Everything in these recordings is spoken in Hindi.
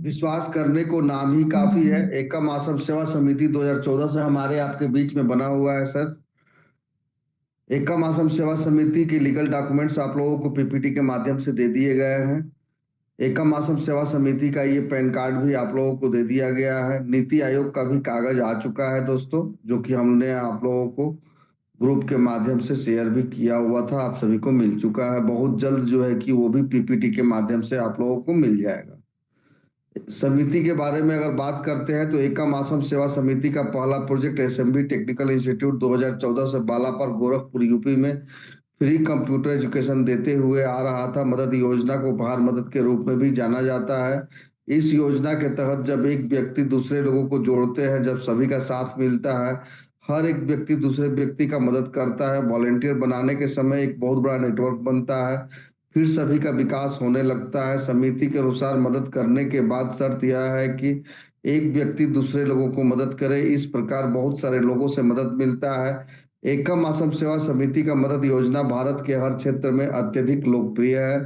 विश्वास करने को नाम ही काफी है। एकम आश्रम सेवा समिति 2014 से हमारे आपके बीच में बना हुआ है सर। एकम आश्रम सेवा समिति के लीगल डॉक्यूमेंट्स आप लोगों को पीपीटी के माध्यम से दे दिए गए हैं। एकम आश्रम सेवा समिति का ये पैन कार्ड भी आप लोगों को दे दिया गया है। नीति आयोग का भी कागज आ चुका है दोस्तों, जो कि हमने आप लोगों को ग्रुप के माध्यम से शेयर भी किया हुआ था, आप सभी को मिल चुका है। बहुत जल्द जो है कि वो भी पीपीटी के माध्यम से आप लोगों को मिल जाएगा। समिति के बारे में अगर बात करते हैं तो एकम आश्रम सेवा समिति का पहला प्रोजेक्ट एसएमबी टेक्निकल इंस्टीट्यूट 2014 से बालापर गोरखपुर यूपी में फ्री कंप्यूटर एजुकेशन देते हुए आ रहा था। मदद योजना को उपहार मदद के रूप में भी जाना जाता है। इस योजना के तहत जब एक व्यक्ति दूसरे लोगों को जोड़ते हैं, जब सभी का साथ मिलता है, हर एक व्यक्ति दूसरे व्यक्ति का मदद करता है, वॉलेंटियर बनाने के समय एक बहुत बड़ा नेटवर्क बनता है, फिर सभी का विकास होने लगता है। समिति के अनुसार मदद करने के बाद शर्त यह है कि एक व्यक्ति दूसरे लोगों को मदद करे। इस प्रकार बहुत सारे लोगों से मदद मिलता है। एकम आश्रम सेवा समिति का मदद योजना भारत के हर क्षेत्र में अत्यधिक लोकप्रिय है।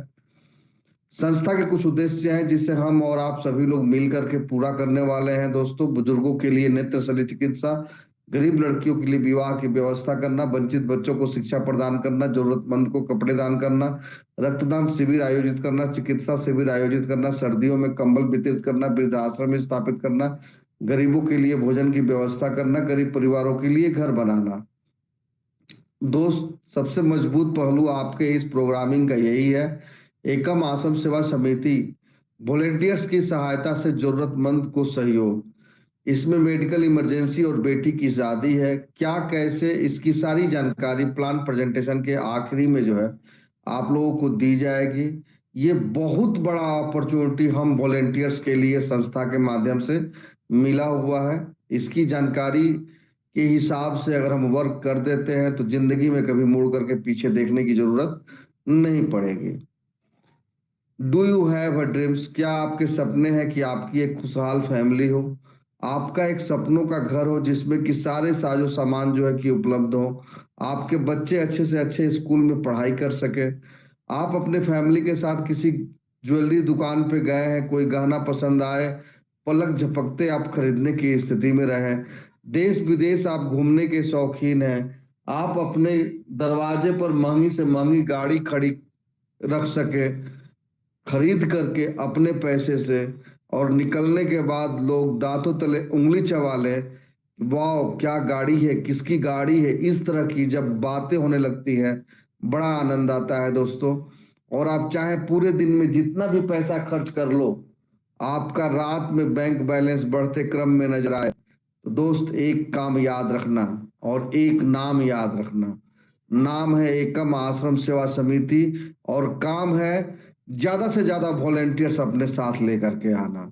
संस्था के कुछ उद्देश्य हैं जिसे हम और आप सभी लोग मिल करके पूरा करने वाले हैं दोस्तों। बुजुर्गों के लिए नेत्र शल्य चिकित्सा, गरीब लड़कियों के लिए विवाह की व्यवस्था करना, वंचित बच्चों को शिक्षा प्रदान करना, जरूरतमंद को कपड़े दान करना, रक्तदान शिविर आयोजित करना, चिकित्सा शिविर आयोजित करना, सर्दियों में कंबल वितरित करना, वृद्धाश्रम स्थापित करना, गरीबों के लिए भोजन की व्यवस्था करना, गरीब परिवारों के लिए घर बनाना। दोस्त, सबसे मजबूत पहलू आपके इस प्रोग्रामिंग का यही है। एकम आश्रम सेवा समिति वॉलेंटियर्स की सहायता से जरूरतमंद को सहयोग। इसमें मेडिकल इमरजेंसी और बेटी की शादी है, क्या कैसे, इसकी सारी जानकारी प्लान प्रेजेंटेशन के आखिरी में जो है आप लोगों को दी जाएगी। ये बहुत बड़ा अपॉर्चुनिटी हम वॉलेंटियर्स के लिए संस्था के माध्यम से मिला हुआ है। इसकी जानकारी के हिसाब से अगर हम वर्क कर देते हैं तो जिंदगी में कभी मुड़ करके पीछे देखने की जरूरत नहीं पड़ेगी। Do you have a dreams? क्या आपके सपने हैं कि आपकी एक खुशहाल फैमिली हो, आपका एक सपनों का घर हो जिसमें कि सारे साजो सामान जो है कि उपलब्ध हो, आपके बच्चे अच्छे से अच्छे स्कूल में पढ़ाई कर सके, आप अपने फैमिली के साथ किसी ज्वेलरी दुकान पे गए हैं, कोई गहना पसंद आए, पलक झपकते आप खरीदने की स्थिति में रहे, देश विदेश आप घूमने के शौकीन हैं, आप अपने दरवाजे पर महंगी से महंगी गाड़ी खड़ी रख सके खरीद करके अपने पैसे से, और निकलने के बाद लोग दांतों तले उंगली चबा ले, वाह क्या गाड़ी है, किसकी गाड़ी है, इस तरह की जब बातें होने लगती है बड़ा आनंद आता है दोस्तों। और आप चाहे पूरे दिन में जितना भी पैसा खर्च कर लो, आपका रात में बैंक बैलेंस बढ़ते क्रम में नजर आए, तो दोस्त एक काम याद रखना और एक नाम याद रखना। नाम है एकम आश्रम सेवा समिति और काम है ज्यादा से ज्यादा वॉलेंटियर्स अपने साथ लेकर के आना।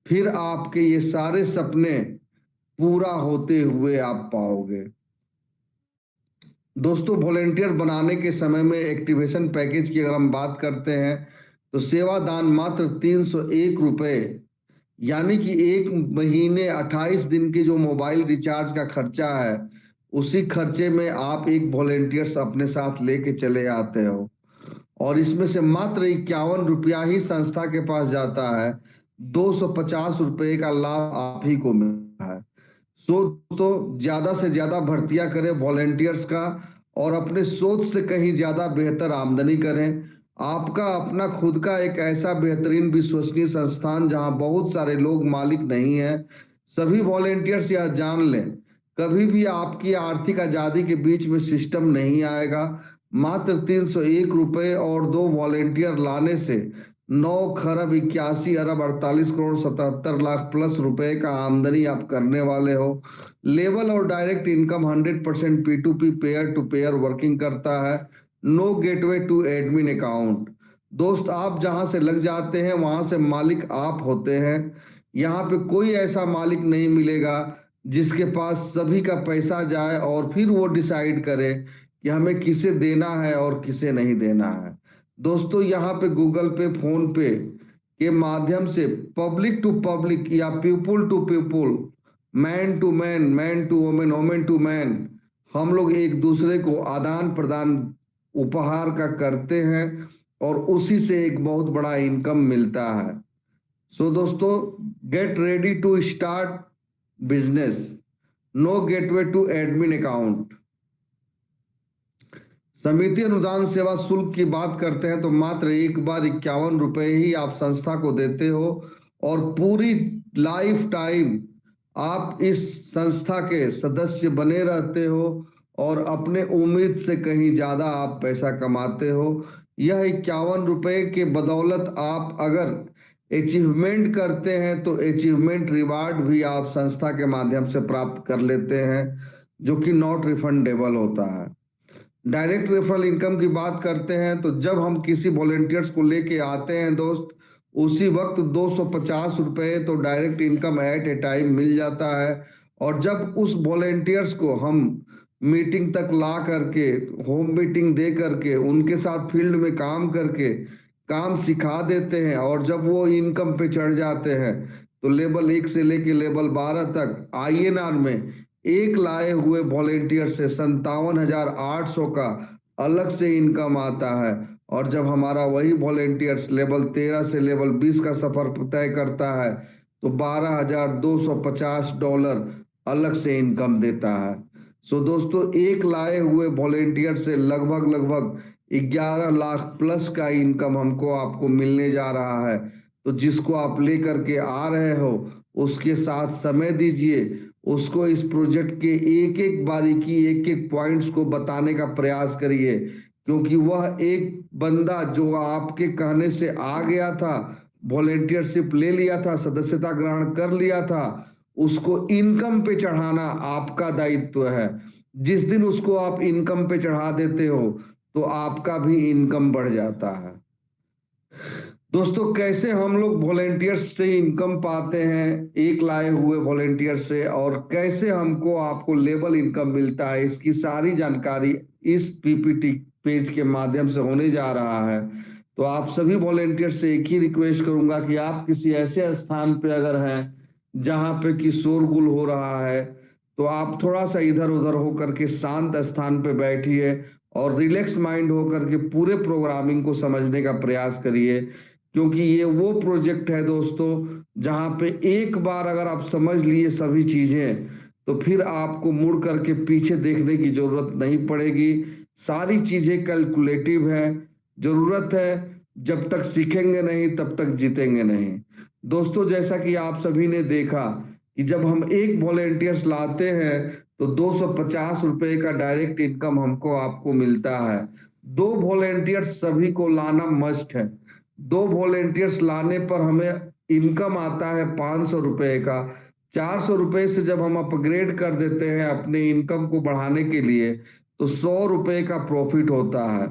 फिर आपके ये सारे सपने पूरा होते हुए आप पाओगे। दोस्तों, वॉलेंटियर बनाने के समय में एक्टिवेशन पैकेज की अगर हम बात करते हैं तो सेवा दान मात्र 301 रुपए, यानी कि एक महीने 28 दिन के जो मोबाइल रिचार्ज का खर्चा है, उसी खर्चे में आप एक वॉलेंटियर्स अपने साथ लेके चले आते हो। और इसमें से मात्र 51 रुपया ही संस्था के पास जाता है। 250 रुपए का लाभ आप ही को मिलता है। तो ज्यादा से ज्यादा भर्तियां करें वॉलेंटियर्स का और अपने सोच से कहीं ज्यादा बेहतर आमदनी करें। आपका अपना खुद का एक ऐसा बेहतरीन विश्वसनीय संस्थान जहां बहुत सारे लोग मालिक नहीं है। सभी वॉलेंटियर्स यह जान लें, कभी भी आपकी आर्थिक आजादी के बीच में सिस्टम नहीं आएगा। मात्र 301 रुपए और 2 वॉलेंटियर लाने से 9 खरब 81 अरब 48 करोड़ 77 लाख प्लस रुपए का आमदनी आप करने वाले हो। लेवल और direct income 100% P2P pair to pair working करता है। No gateway to admin account. दोस्त, आप जहां से लग जाते हैं वहां से मालिक आप होते हैं। यहाँ पे कोई ऐसा मालिक नहीं मिलेगा जिसके पास सभी का पैसा जाए और फिर वो डिसाइड करे कि हमें किसे देना है और किसे नहीं देना है। दोस्तों, यहाँ पे गूगल पे, फोन पे के माध्यम से पब्लिक टू पब्लिक या people to people, man to man, man to women, women to man, हम लोग एक दूसरे को आदान प्रदान उपहार का करते हैं और उसी से एक बहुत बड़ा इनकम मिलता है। सो दोस्तों, get ready to start business, no gateway to admin account. समिति अनुदान सेवा शुल्क की बात करते हैं तो मात्र एक बार 51 रुपए ही आप संस्था को देते हो और पूरी लाइफ टाइम आप इस संस्था के सदस्य बने रहते हो और अपने उम्मीद से कहीं ज्यादा आप पैसा कमाते हो। यह 51 रुपए के बदौलत आप अगर अचीवमेंट करते हैं तो अचीवमेंट रिवार्ड भी आप संस्था के माध्यम से प्राप्त कर लेते हैं, जो कि नॉट रिफंडेबल होता है। डायरेक्ट रेफरल इनकम की बात करते हैं तो जब हम किसी वॉलेंटियर्स को लेके आते हैं दोस्त, उसी वक्त 250 रुपए तो direct income at a time मिल जाता है। और जब उस वॉलेंटियर्स को हम मीटिंग तक ला करके, होम मीटिंग दे करके, उनके साथ फील्ड में काम करके काम सिखा देते हैं और जब वो इनकम पे चढ़ जाते हैं तो लेवल 1 से लेके लेवल 12 तक INR में एक लाए हुए वॉलेंटियर से 57,800 का अलग से इनकम आता है। और जब हमारा वही वॉलेंटियर्स लेवल 13 से लेवल 20 का सफर तय करता है तो $12,250 अलग से इनकम देता है। सो दोस्तों, एक लाए हुए वॉलेंटियर से लगभग 11 लाख प्लस का इनकम हमको आपको मिलने जा रहा है। तो जिसको आप लेकर के आ रहे हो उसके साथ समय दीजिए, उसको इस प्रोजेक्ट के एक एक बारीकी, एक एक पॉइंट्स को बताने का प्रयास करिए, क्योंकि वह एक बंदा जो आपके कहने से आ गया था, वॉलेंटियरशिप ले लिया था, सदस्यता ग्रहण कर लिया था, उसको इनकम पे चढ़ाना आपका दायित्व है। जिस दिन उसको आप इनकम पे चढ़ा देते हो तो आपका भी इनकम बढ़ जाता है। दोस्तों, कैसे हम लोग वॉलेंटियर्स से इनकम पाते हैं, एक लाए हुए वॉलेंटियर से, और कैसे हमको आपको लेवल इनकम मिलता है, इसकी सारी जानकारी इस PPT पेज के माध्यम से होने जा रहा है। तो आप सभी वॉलेंटियर से एक ही रिक्वेस्ट करूंगा कि आप किसी ऐसे स्थान पे अगर हैं जहां पे कि शोरगुल हो रहा है तो आप थोड़ा सा इधर उधर होकर के शांत स्थान पे बैठिए और रिलैक्स माइंड होकर के पूरे प्रोग्रामिंग को समझने का प्रयास करिए, क्योंकि ये वो प्रोजेक्ट है दोस्तों जहां पे एक बार अगर आप समझ लिए सभी चीजें तो फिर आपको मुड़ करके पीछे देखने की जरूरत नहीं पड़ेगी। सारी चीजें कैलकुलेटिव है। जरूरत है, जब तक सीखेंगे नहीं तब तक जीतेंगे नहीं। दोस्तों, जैसा कि आप सभी ने देखा कि जब हम एक वॉलेंटियर्स लाते हैं तो 250 रुपए का डायरेक्ट इनकम हमको आपको मिलता है। 2 वॉलेंटियर्स सभी को लाना मस्ट है। 2 वॉलेंटियर्स लाने पर हमें इनकम आता है 500 रुपए का। 400 रुपए से जब हम अपग्रेड कर देते हैं अपने इनकम को बढ़ाने के लिए तो 100 रुपए का प्रॉफिट होता है।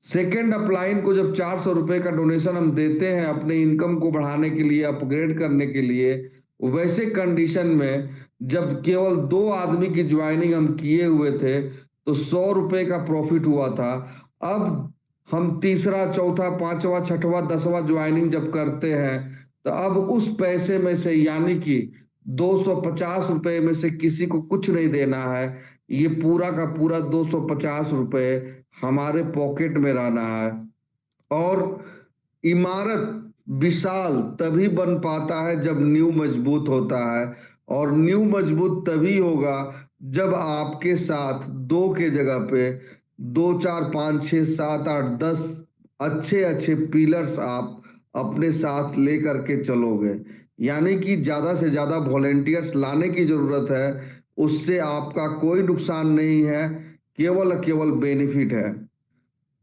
सेकेंड अपलाइन को जब 400 रुपए का डोनेशन हम देते हैं अपने इनकम को बढ़ाने के लिए, अपग्रेड करने के लिए, वैसे कंडीशन में जब केवल 2 आदमी की ज्वाइनिंग हम किए हुए थे तो 100 रुपए का प्रॉफिट हुआ था। अब हम तीसरा, चौथा, पांचवा, छठवा, 10वां ज्वाइनिंग जब करते हैं तो अब उस पैसे में से यानी कि 250 रुपए में से किसी को कुछ नहीं देना है। ये पूरा का पूरा 250 रुपए हमारे पॉकेट में रहना है। और इमारत विशाल तभी बन पाता है जब नींव मजबूत होता है, और नींव मजबूत तभी होगा जब आपके साथ 2 के जगह पे 2, 4, 5, 6, 7, 8, 10 अच्छे पिलर्स आप अपने साथ लेकर के चलोगे। यानी कि ज्यादा से ज्यादा वॉलेंटियर्स लाने की जरूरत है, उससे आपका कोई नुकसान नहीं है, केवल बेनिफिट है।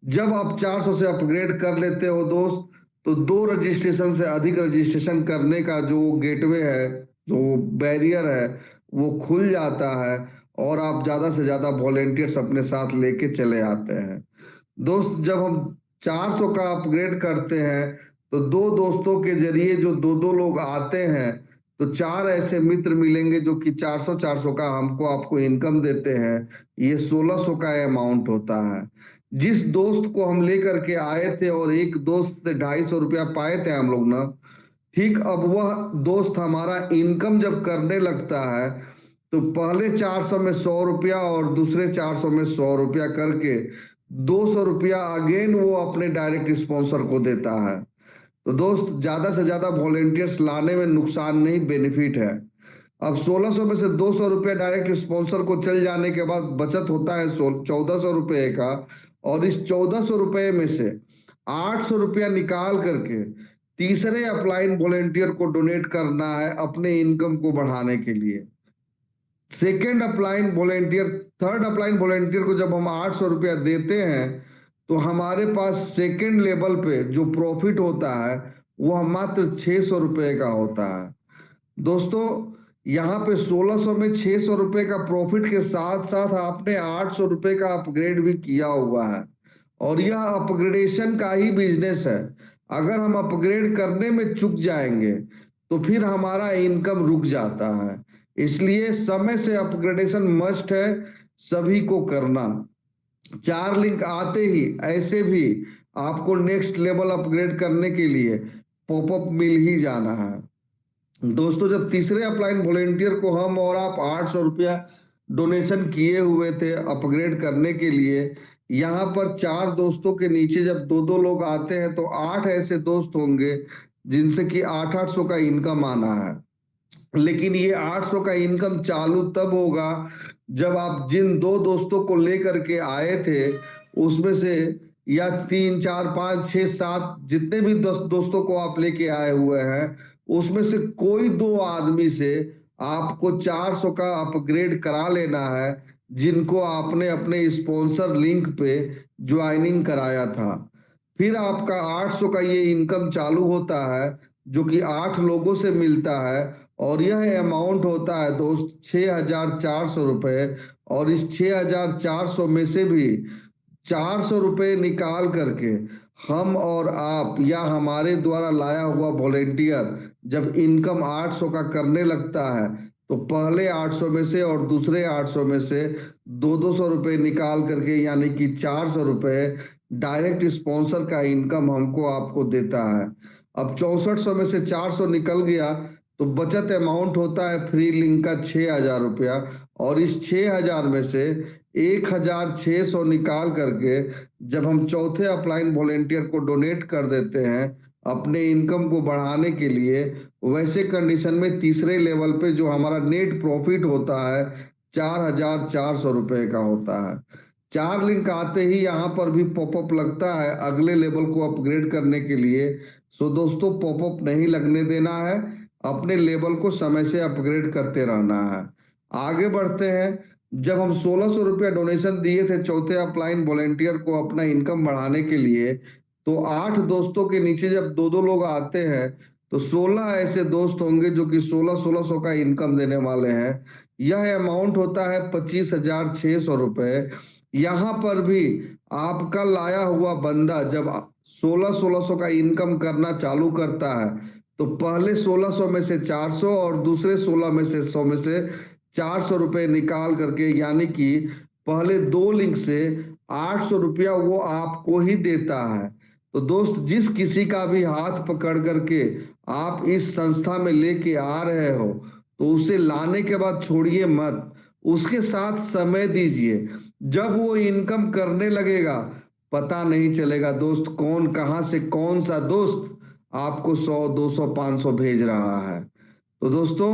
जब आप 400 से अपग्रेड कर लेते हो दोस्त तो 2 रजिस्ट्रेशन से अधिक रजिस्ट्रेशन करने का जो गेटवे है, जो बैरियर है, वो खुल जाता है और आप ज्यादा से ज्यादा वॉलेंटियर्स अपने साथ लेके चले आते हैं। दोस्त, जब हम 400 का अपग्रेड करते हैं तो 2 दोस्तों के जरिए जो 2 लोग आते हैं तो 4 ऐसे मित्र मिलेंगे जो कि 400 का हमको आपको इनकम देते हैं। ये 1600 का अमाउंट होता है। जिस दोस्त को हम लेकर के आए थे और एक दोस्त से 250 रुपया पाए थे हम लोग ना, ठीक अब वह दोस्त हमारा इनकम जब करने लगता है तो पहले 400 में 100 रुपया और दूसरे 400 में 100 रुपया करके 200 रुपया अगेन वो अपने डायरेक्ट स्पॉन्सर को देता है। तो दोस्त ज्यादा से ज्यादा वॉलेंटियर्स लाने में नुकसान नहीं, बेनिफिट है। अब 1600 में से 200 रुपया डायरेक्ट स्पॉन्सर को चल जाने के बाद बचत होता है 1400 रुपये का। और इस 1400 रुपये में से 800 रुपया निकाल करके तीसरे अपलाइन वॉलेंटियर को डोनेट करना है अपने इनकम को बढ़ाने के लिए। Second upline volunteer, third upline volunteer को जब हम 800 रुपया देते हैं तो हमारे पास सेकेंड लेवल पे जो प्रॉफिट होता है वह मात्र 600 रुपये का होता है। दोस्तों यहाँ पे 1600 में 600 रुपये का प्रॉफिट के साथ साथ आपने 800 रुपये का अपग्रेड भी किया हुआ है, और यह अपग्रेडेशन का ही बिजनेस है। अगर हम अपग्रेड करने में चूक जाएंगे तो फिर हमारा इनकम रुक जाता है। इसलिए समय से अपग्रेडेशन मस्ट है सभी को करना। 4 लिंक आते ही ऐसे भी आपको नेक्स्ट लेवल अपग्रेड करने के लिए पॉपअप मिल ही जाना है। दोस्तों जब तीसरे अपलाइन वॉलेंटियर को हम और आप 800 रुपया डोनेशन किए हुए थे अपग्रेड करने के लिए, यहाँ पर 4 दोस्तों के नीचे जब 2-2 लोग आते हैं तो 8 ऐसे दोस्त होंगे जिनसे कि 800 का इनकम आना है। लेकिन ये 800 का इनकम चालू तब होगा जब आप जिन 2 दोस्तों को लेकर के आए थे उसमें से, या 3, 4, 5, 6, 7 जितने भी दोस्तों को आप लेके आए हुए हैं उसमें से कोई 2 आदमी से आपको 400 का अपग्रेड करा लेना है जिनको आपने अपने स्पॉन्सर लिंक पे ज्वाइनिंग कराया था। फिर आपका 800 का ये इनकम चालू होता है जो कि 8 लोगों से मिलता है, और यह अमाउंट होता है दोस्त 6400 रुपए। और इस 6400 में से भी 400 रुपए निकाल करके हम और आप या हमारे द्वारा लाया हुआ वॉलेंटियर जब इनकम 800 का करने लगता है तो पहले 800 में से और दूसरे 800 में से 200 रुपए निकाल करके, यानी कि 400 रुपए डायरेक्ट स्पॉन्सर का इनकम हमको आपको देता है। अब 6400 में से 400 निकल गया तो बचत अमाउंट होता है फ्री लिंक का 6000 रुपया, और इस 6000 में से 1600 निकाल करके जब हम चौथे अपलाइन वॉलेंटियर को डोनेट कर देते हैं अपने इनकम को बढ़ाने के लिए, वैसे कंडीशन में तीसरे लेवल पे जो हमारा नेट प्रॉफिट होता है 4400 रुपए का होता है। 4 लिंक आते ही यहाँ पर भी पॉपअप लगता है अगले लेवल को अपग्रेड करने के लिए। सो दोस्तों पॉपअप नहीं लगने देना है, अपने लेवल को समय से अपग्रेड करते रहना है। आगे बढ़ते हैं। जब हम 1600 रुपया डोनेशन दिए थे चौथे अपलाइन वॉलेंटियर को अपना इनकम बढ़ाने के लिए, तो 8 दोस्तों के नीचे जब 2-2 लोग आते हैं तो 16 ऐसे दोस्त होंगे जो कि 1600 का इनकम देने वाले हैं। यह अमाउंट होता है 25,600 रुपए। यहाँ पर भी आपका लाया हुआ बंदा जब 1600 का इनकम करना चालू करता है तो पहले 1600 में से 400 और दूसरे 16 में से 100 में से 400 रुपए निकाल करके, यानी कि पहले 2 लिंक से 800 रुपया वो आपको ही देता है। तो दोस्त जिस किसी का भी हाथ पकड़ करके आप इस संस्था में लेके आ रहे हो तो उसे लाने के बाद छोड़िए मत, उसके साथ समय दीजिए। जब वो इनकम करने लगेगा पता नहीं चलेगा दोस्त कौन कहां से कौन सा दोस्त आपको 100, 200, 500 भेज रहा है। तो दोस्तों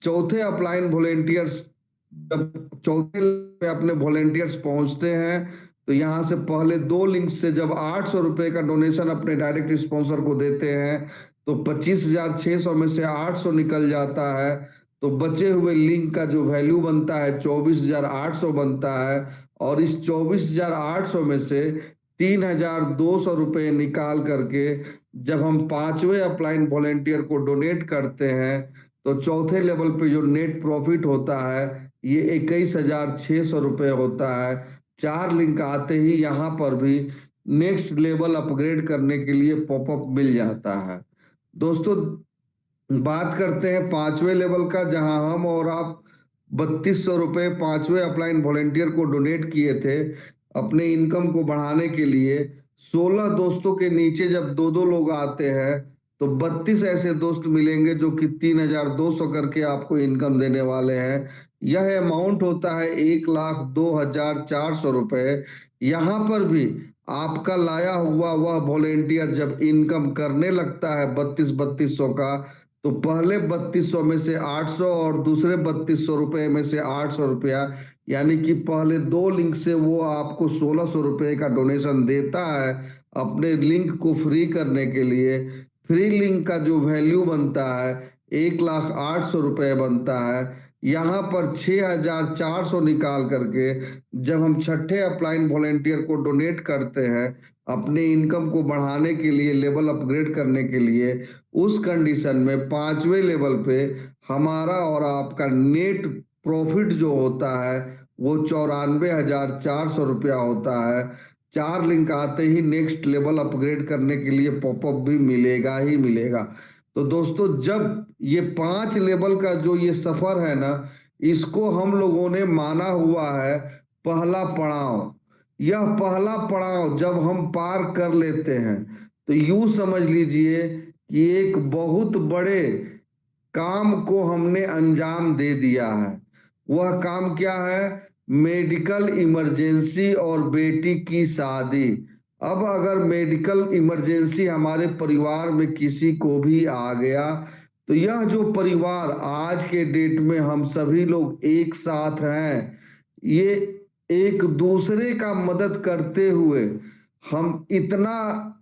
चौथे अपलाइन वॉलेंटियर्स जब चौथे पे अपने वॉलेंटियर्स पहुंचते हैं तो यहाँ से पहले 2 लिंक से जब 800 रुपए का डोनेशन अपने डायरेक्ट स्पॉन्सर को देते हैं तो 25,600 में से 800 निकल जाता है, तो बचे हुए लिंक का जो वैल्यू बनता है 24,800 बनता है। और इस 24,800 में से 3,200 रुपए निकाल करके जब हम 5वें अपलाइन वॉलेंटियर को डोनेट करते हैं तो चौथे लेवल पे जो नेट प्रॉफिट होता है ये 21,600 रुपए होता है। 4 लिंक आते ही यहाँ पर भी नेक्स्ट लेवल अपग्रेड करने के लिए पॉपअप मिल जाता है। दोस्तों बात करते हैं 5वें लेवल का, जहां हम और आप 3200 रुपए 5वें अपलाइन वॉलेंटियर को डोनेट किए थे अपने इनकम को बढ़ाने के लिए। 16 दोस्तों के नीचे जब 2-2 लोग आते हैं तो 32 ऐसे दोस्त मिलेंगे जो कि 3,200 करके आपको इनकम देने वाले हैं। यह अमाउंट होता है 1,02,400 रुपए। यहाँ पर भी आपका लाया हुआ वह वॉलेंटियर जब इनकम करने लगता है 3200 का, तो पहले 3200 में से 800 और दूसरे 3200 रुपए में से 800 रुपया, यानी कि पहले 2 लिंक से वो आपको 1600 रुपए का डोनेशन देता है अपने लिंक को फ्री करने के लिए। फ्री लिंक का जो वैल्यू बनता है 1,08,000 रुपए बनता है। यहाँ पर 6,400 निकाल करके जब हम छठे अपलाइन वॉलेंटियर को डोनेट करते हैं अपने इनकम को बढ़ाने के लिए, लेवल अपग्रेड करने के लिए, उस कंडीशन में 5वें लेवल पे हमारा और आपका नेट प्रॉफिट जो होता है वो 94,400 रुपया होता है। 4 लिंक आते ही नेक्स्ट लेवल अपग्रेड करने के लिए पॉपअप भी मिलेगा ही मिलेगा। तो दोस्तों, जब ये 5 लेवल का जो ये सफर है ना, इसको हम लोगों ने माना हुआ है पहला पड़ाव। यह पहला पड़ाव जब हम पार कर लेते हैं तो यूं समझ लीजिए कि एक बहुत बड़े काम को हमने अंजाम दे दिया है। वह काम क्या है? मेडिकल इमरजेंसी और बेटी की शादी। अब अगर मेडिकल इमरजेंसी हमारे परिवार में किसी को भी आ गया तो यह जो परिवार आज के डेट में हम सभी लोग एक साथ हैं, ये एक दूसरे का मदद करते हुए हम इतना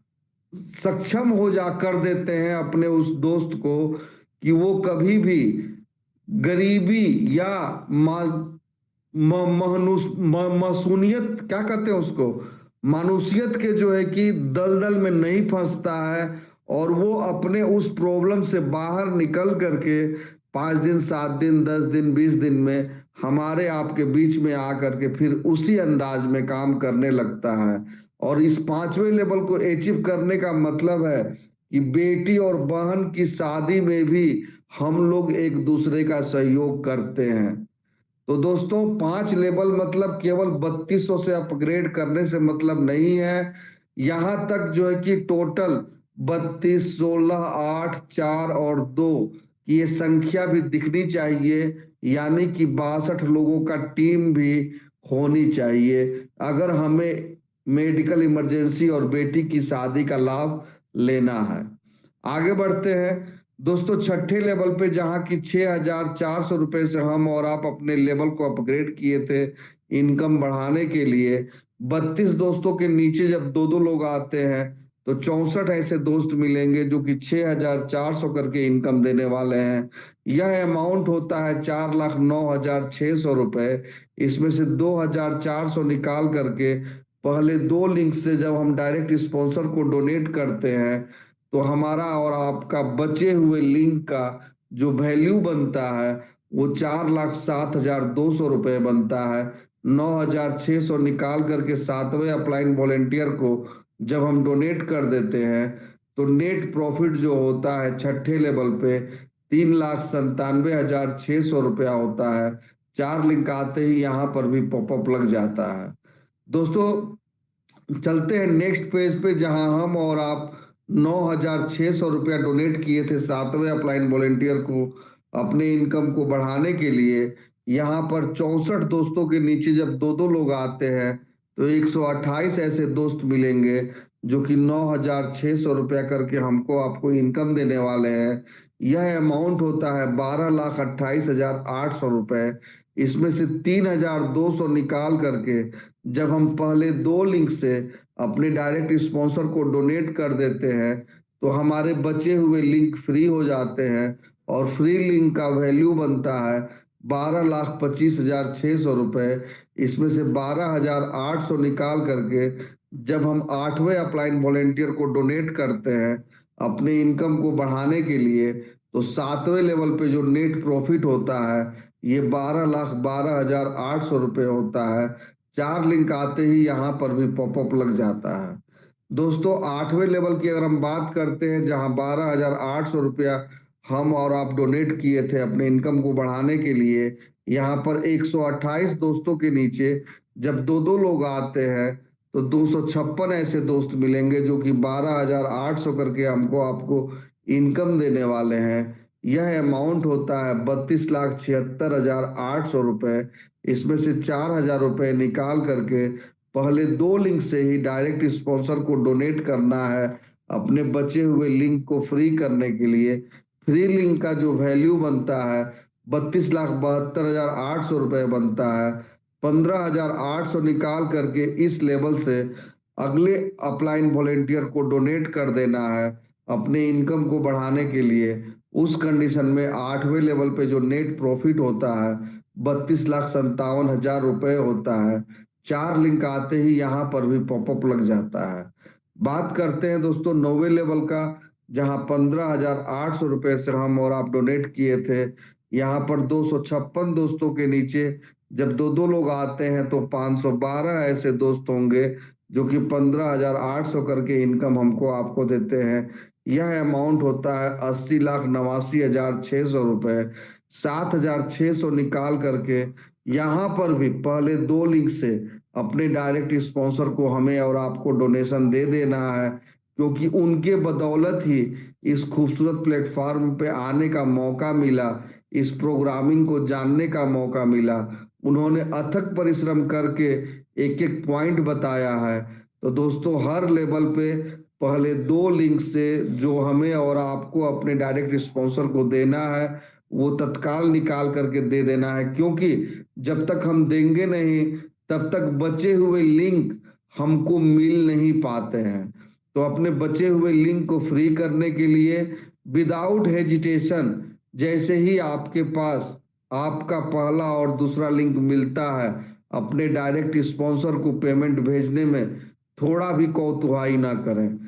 सक्षम हो जा कर देते हैं अपने उस दोस्त को कि वो कभी भी गरीबी या मासूनियत, क्या कहते हैं उसको, मानुषियत के जो है कि दलदल में नहीं फंसता है, और वो अपने उस प्रॉब्लम से बाहर निकल करके 5 दिन, 7 दिन, 10 दिन, 20 दिन में हमारे आपके बीच में आकर के फिर उसी अंदाज में काम करने लगता है। और इस 5वें लेवल को अचीव करने का मतलब है कि बेटी और बहन की शादी में भी हम लोग एक दूसरे का सहयोग करते हैं। तो दोस्तों, 5 लेवल मतलब केवल 3200 से अपग्रेड करने से मतलब नहीं है। यहां तक जो है कि टोटल 32, 16, 8, 4 और 2 की ये संख्या भी दिखनी चाहिए, यानी कि 62 लोगों का टीम भी होनी चाहिए अगर हमें मेडिकल इमरजेंसी और बेटी की शादी का लाभ लेना है। आगे बढ़ते हैं दोस्तों, छठे लेवल पे जहां की 6,400 रुपए से हम और आप अपने लेवल को अपग्रेड किए थे इनकम बढ़ाने के लिए। 32 दोस्तों के नीचे जब 2-2 लोग आते हैं तो 64 ऐसे दोस्त मिलेंगे जो कि 6,400 करके इनकम देने वाले हैं। यह अमाउंट होता है 4,09,600 रुपए। इसमें से 2,400 निकाल करके पहले 2 लिंक से जब हम डायरेक्ट स्पॉन्सर को डोनेट करते हैं तो हमारा और आपका बचे हुए लिंक का जो वैल्यू बनता है वो 4,07,200 रुपए बनता है। 9,600 निकाल करके 7वें अपलाइन वॉलेंटियर को जब हम डोनेट कर देते हैं तो नेट प्रॉफिट जो होता है छठे लेवल पे 3,97,600 रुपया होता है। 4 लिंक आते ही यहाँ पर भी पॉपअप लग जाता है। दोस्तों, चलते हैं नेक्स्ट पेज पे जहां हम और आप 9,600 रुपया डोनेट किए थे 7वें अपलाइन वॉलेंटियर को अपने इनकम को बढ़ाने के लिए। यहाँ पर 64 दोस्तों के नीचे जब 2-2 लोग आते हैं तो 128 ऐसे दोस्त मिलेंगे जो कि 9,600 रुपया करके हमको आपको इनकम देने वाले हैं। यह अमाउंट होता है 12,28,800 रुपए। इसमें से 3,200 निकाल करके जब हम पहले 2 लिंक से अपने डायरेक्ट स्पॉन्सर को डोनेट कर देते हैं तो हमारे बचे हुए लिंक फ्री हो जाते हैं और फ्री लिंक का वैल्यू बनता है 12,25,600 रुपए। इसमें से 12,800 निकाल करके जब हम 8वें अपलाइन वॉलेंटियर को डोनेट करते हैं अपने इनकम को बढ़ाने के लिए तो 7वें लेवल पे जो नेट प्रॉफिट होता है ये 12,12,800 रुपए होता है। 4 लिंक आते ही यहाँ पर भी पॉपअप लग जाता है। दोस्तों, 8वें लेवल की अगर हम बात करते हैं जहां 12,800 रुपया हम और आप डोनेट किए थे अपने इनकम को बढ़ाने के लिए, यहाँ पर 128 दोस्तों के नीचे जब 2-2 लोग आते हैं तो 256 ऐसे दोस्त मिलेंगे जो कि 12,800 करके हमको आपको इनकम देने वाले हैं। यह अमाउंट होता है 32,76,800 रुपए। इसमें से 4,000 रुपए निकाल करके पहले 2 लिंक से ही डायरेक्ट स्पॉन्सर को डोनेट करना है अपने बचे हुए लिंक को फ्री करने के लिए। फ्री लिंक का जो वैल्यू बनता है 32,72,800 रुपए बनता है। 15,800 निकाल करके इस लेवल से अगले अपलाइन वॉलेंटियर को डोनेट कर देना है अपने इनकम को बढ़ाने के लिए। उस कंडीशन में 8वें लेवल पे जो नेट प्रॉफिट होता है 32,57,000 रुपए होता है। 4 लिंक आते ही यहाँ पर भी पॉपअप लग जाता है। बात करते हैं दोस्तों 9वें लेवल का, जहां 15,800 रुपए से हम और आप डोनेट किए थे। यहाँ पर 256 दोस्तों के नीचे जब 2 लोग आते हैं तो 512 ऐसे दोस्त होंगे जो कि 15,800 करके इनकम हमको आपको देते हैं। यह अमाउंट होता है 80,89,600 रुपए। 7,600 निकाल करके यहाँ पर भी पहले 2 लिंक से अपने डायरेक्ट स्पॉन्सर को हमें और आपको डोनेशन दे देना है, क्योंकि उनके बदौलत ही इस खूबसूरत प्लेटफॉर्म पे आने का मौका मिला, इस प्रोग्रामिंग को जानने का मौका मिला। उन्होंने अथक परिश्रम करके एक एक पॉइंट बताया है। तो दोस्तों हर लेवल पे पहले 2 लिंक से जो हमें और आपको अपने डायरेक्ट स्पॉन्सर को देना है वो तत्काल निकाल करके दे देना है, क्योंकि जब तक हम देंगे नहीं तब तक बचे हुए लिंक हमको मिल नहीं पाते हैं। तो अपने बचे हुए लिंक को फ्री करने के लिए विदाउट हेजिटेशन जैसे ही आपके पास आपका पहला और दूसरा लिंक मिलता है, अपने डायरेक्ट स्पॉन्सर को पेमेंट भेजने में थोड़ा भी कौतूहई ना करें।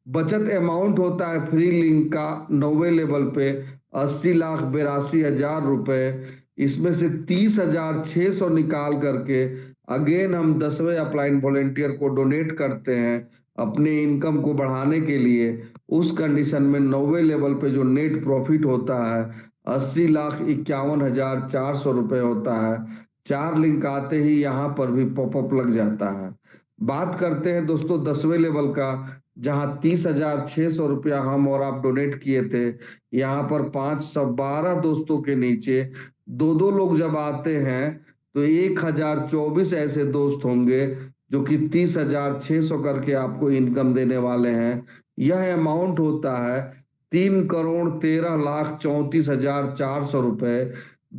बचत अमाउंट होता है फ्री लिंक का 9वें लेवल पे 80,82,000 रुपए। इसमें से 30,600 निकाल करके अगेन हम 10वें अपलाइन वॉलेंटियर को डोनेट करते हैं अपने इनकम को बढ़ाने के लिए। उस कंडीशन में 9वें लेवल पे जो नेट प्रॉफिट होता है 80,51,400 रुपए होता है। 4 लिंक आते ही यहाँ पर भी पॉपअप लग जाता है। बात करते हैं दोस्तों 10वें लेवल का, जहां 30,600 रुपया हम और आप डोनेट किए थे। यहाँ पर 512 दोस्तों के नीचे 2 लोग जब आते हैं तो 1,024 ऐसे दोस्त होंगे जो कि 30,600 करके आपको इनकम देने वाले हैं। यह अमाउंट होता है 3,13,34,400 रुपए।